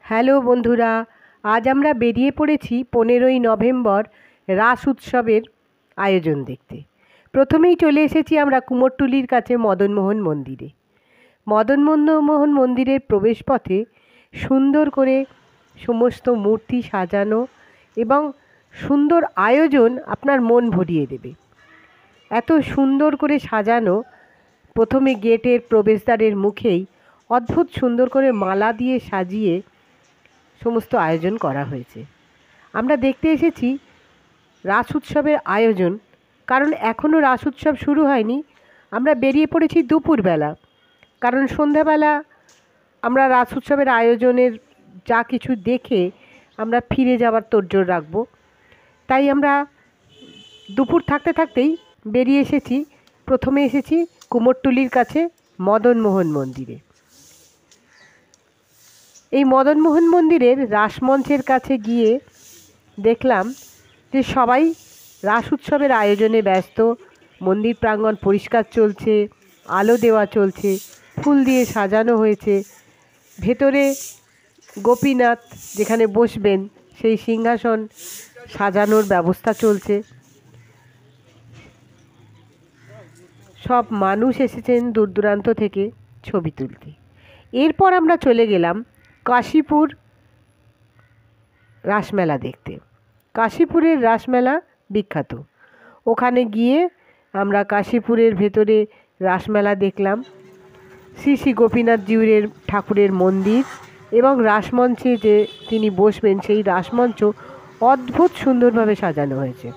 Hello বন্ধুরা, আজ আমরা বেরিয়ে পড়েছি 15ই নভেম্বর রাস উৎসবের আয়োজন দেখতে। প্রথমেই চলে এসেছি আমরা কুমোরটুলির কাছে মদনমোহন মন্দিরে। মদনমোহন মন্দিরের প্রবেশপথে সুন্দর করে সমস্ত মূর্তি সাজানো এবং সুন্দর আয়োজন আপনার মন ভরিয়ে দেবে। এত সুন্দর করে সাজানো, প্রথমে গেটের প্রবেশদ্বারের মুখেই অদ্ভুত সুন্দর করে মালা দিয়ে সাজিয়ে সমস্ত আয়োজন করা হয়েছে। আমরা দেখতে এসেছি রাস উৎসবের আয়োজন, কারণ এখনও রাস উৎসব শুরু হয়নি। আমরা বেরিয়ে পড়েছি দুপুরবেলা, কারণ সন্ধ্যাবেলা আমরা রাস উৎসবের আয়োজনের যা কিছু দেখে আমরা ফিরে যাওয়ার তোড়জোড় রাখব। তাই আমরা দুপুর থাকতে থাকতেই বেরিয়ে এসেছি। প্রথমে এসেছি কুমোরটুলির কাছে মদনমোহন মন্দিরে। এই মদনমোহন মন্দিরের রাসমঞ্চের কাছে গিয়ে দেখলাম যে সবাই রাস উৎসবের আয়োজনে ব্যস্ত। মন্দির প্রাঙ্গণ পরিষ্কার চলছে, আলো দেওয়া চলছে, ফুল দিয়ে সাজানো হয়েছে। ভেতরে গোপীনাথ যেখানে বসবেন সেই সিংহাসন সাজানোর ব্যবস্থা চলছে। সব মানুষ এসেছেন দূর দূরান্ত থেকে ছবি তুলতে। এরপর আমরা চলে গেলাম কাশীপুর রাসমেলা দেখতে। কাশীপুরের রাসমেলা বিখ্যাত। ওখানে গিয়ে আমরা কাশীপুরের ভেতরে রাসমেলা দেখলাম। শ্রী শ্রী গোপীনাথ জিউরের ঠাকুরের মন্দির এবং রাসমঞ্চে যে তিনি বসবেন সেই রাসমঞ্চ অদ্ভুত সুন্দরভাবে সাজানো হয়েছে।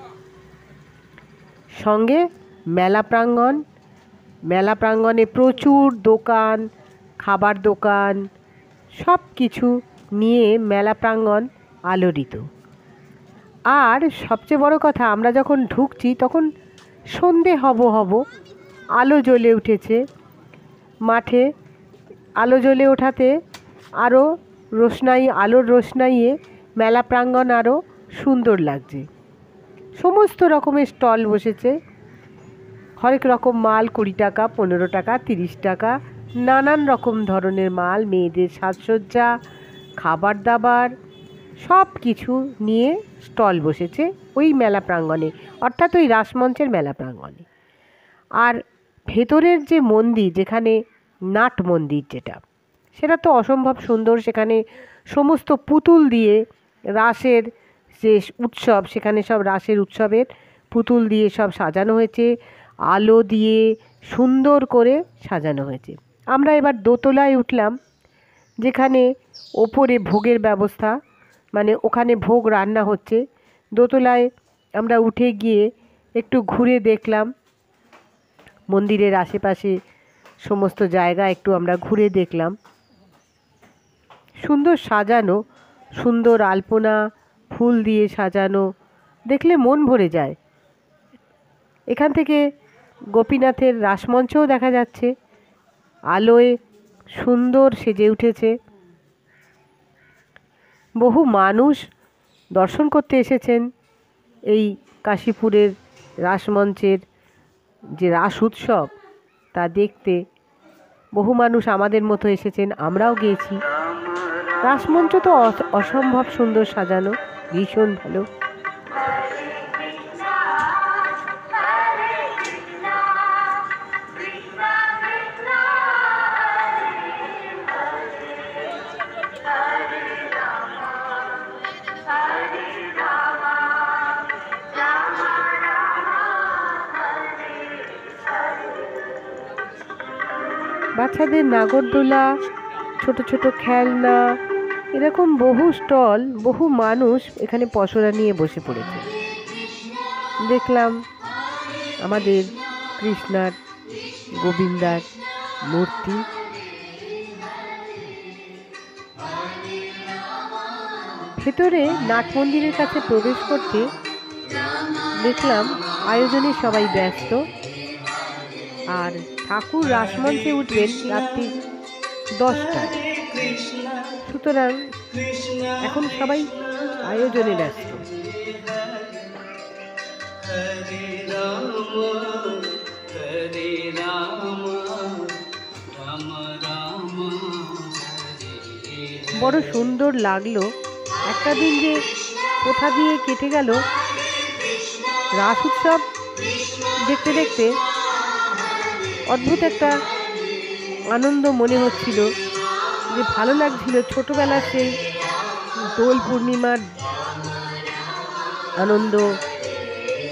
সঙ্গে মেলা প্রাঙ্গণ, মেলা প্রাঙ্গণে প্রচুর দোকান, খাবার দোকান, সব কিছু নিয়ে মেলা প্রাঙ্গণ আলোড়িত। আর সবচেয়ে বড় কথা, আমরা যখন ঢুকছি তখন সন্ধে হব আলো জ্বলে উঠেছে। মাঠে আলো জ্বলে ওঠাতে আরও আলোর রোশনাইয়ে মেলা প্রাঙ্গণ আরও সুন্দর লাগছে। সমস্ত রকমের স্টল বসেছে। হরেক রকম মাল 20 টাকা, 15 টাকা, 30 টাকা, নানান রকম ধরনের মাল, মেয়েদের সাজসজ্জা, খাবার দাবার সব কিছু নিয়ে স্টল বসেছে ওই মেলা প্রাঙ্গণে, অর্থাৎ ওই রাসমঞ্চের মেলা প্রাঙ্গণে। আর ভেতরের যে মন্দির, যেখানে নাট মন্দির সেটা তো অসম্ভব সুন্দর। সেখানে সমস্ত পুতুল দিয়ে রাসের যে উৎসব, সেখানে সব রাসের উৎসবের পুতুল দিয়ে সব সাজানো হয়েছে, আলো দিয়ে সুন্দর করে সাজানো হয়েছে। আমরা এবার দোতলায় উঠলাম, যেখানে ওপরে ভোগের ব্যবস্থা, মানে ওখানে ভোগ রান্না হচ্ছে। দোতলায় আমরা উঠে গিয়ে একটু ঘুরে দেখলাম মন্দিরের আশেপাশে সমস্ত জায়গা একটু আমরা ঘুরে দেখলাম। সুন্দর সাজানো, সুন্দর আলপনা ফুল দিয়ে সাজানো, দেখলে মন ভরে যায়। এখান থেকে গোপীনাথের রাসমঞ্চও দেখা যাচ্ছে, আলোয় সুন্দর সেজে উঠেছে। বহু মানুষ দর্শন করতে এসেছেন এই কাশীপুরের রাসমঞ্চের যে রাস উৎসব তা দেখতে। বহু মানুষ আমাদের মতো এসেছেন, আমরাও গিয়েছি। রাসমঞ্চ তো অসম্ভব সুন্দর সাজানো, ভীষণ ভালো। বাচ্চাদের নাগরদোলা, ছোট ছোট খেলনা, এরকম বহু স্টল, বহু মানুষ এখানে পসরা নিয়ে বসে পড়েছে। দেখলাম আমাদের কৃষ্ণার, গোবিন্দার মূর্তি। ভেতরে নাট মন্দিরের কাছে প্রবেশ করতে দেখলাম আয়োজনে সবাই ব্যস্ত। আর ঠাকুর রাসমঞ্চে উঠবেন রাত্রি 10টায়, সুতরাং এখন সবাই আয়োজনে ব্যস্ত। বড় সুন্দর লাগলো। একটা দিন যে কোথা দিয়ে কেটে গেল, রাস উৎসব দেখতে দেখতে অদ্ভুত একটা আনন্দ মনে হচ্ছিল, যে ভালো লাগছিল। ছোটবেলার সেই দোল পূর্ণিমার আনন্দ,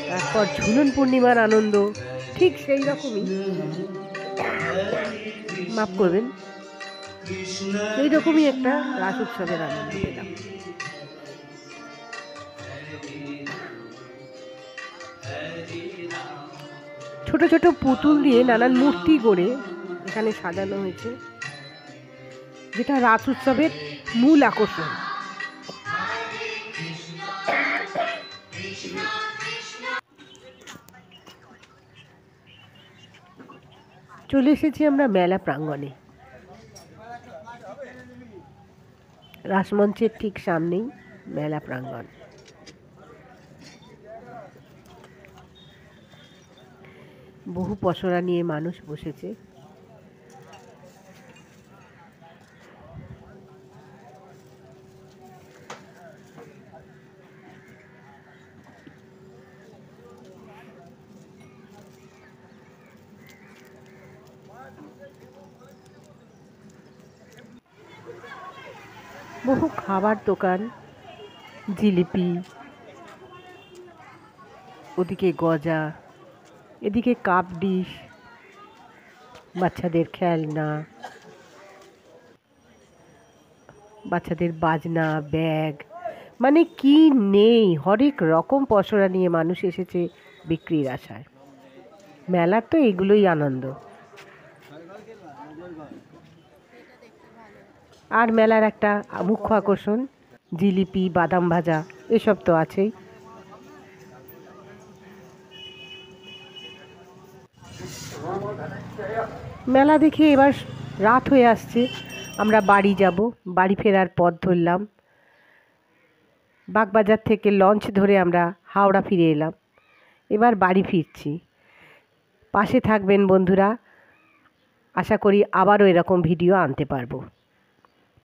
তারপর ঝুলন পূর্ণিমার আনন্দ, ঠিক সেই রকমই, মাফ করবেন, সেই রকমই একটা রাস উৎসবের আনন্দ পেলাম। ছোট ছোট পুতুল দিয়ে নানান মূর্তি গড়ে এখানে সাজানো হয়েছে, যেটা রাস উৎসবের মূল আকর্ষণ। চলে এসেছি আমরা মেলা প্রাঙ্গণে। রাসমঞ্চের ঠিক সামনেই মেলা প্রাঙ্গণ। বহু পসরা নিয়ে মানুষ বসেছে। বহু খাবার দোকান, জিলিপি, ওদিকে গজা, এদিকে কাপ ডিশ, বাচ্চাদের খেলনা, বাচ্চাদের বাজনা, ব্যাগ, মানে কি নেই, হরেক রকম পসরা নিয়ে মানুষ এসেছে বিক্রির আশায়। মেলার তো এগুলোই আনন্দ। আর মেলার একটা মুখ্য আকর্ষণ জিলিপি, বাদাম ভাজা, এসব তো আছেই। মেলা দেখে এবার রাত হয়ে আসছে, আমরা বাড়ি যাব। বাড়ি ফেরার পথ ধরলাম। বাগবাজার থেকে লঞ্চ ধরে আমরা হাওড়া ফিরে এলাম। এবার বাড়ি ফিরছি। পাশে থাকবেন বন্ধুরা, আশা করি আবারও এরকম ভিডিও আনতে পারবো।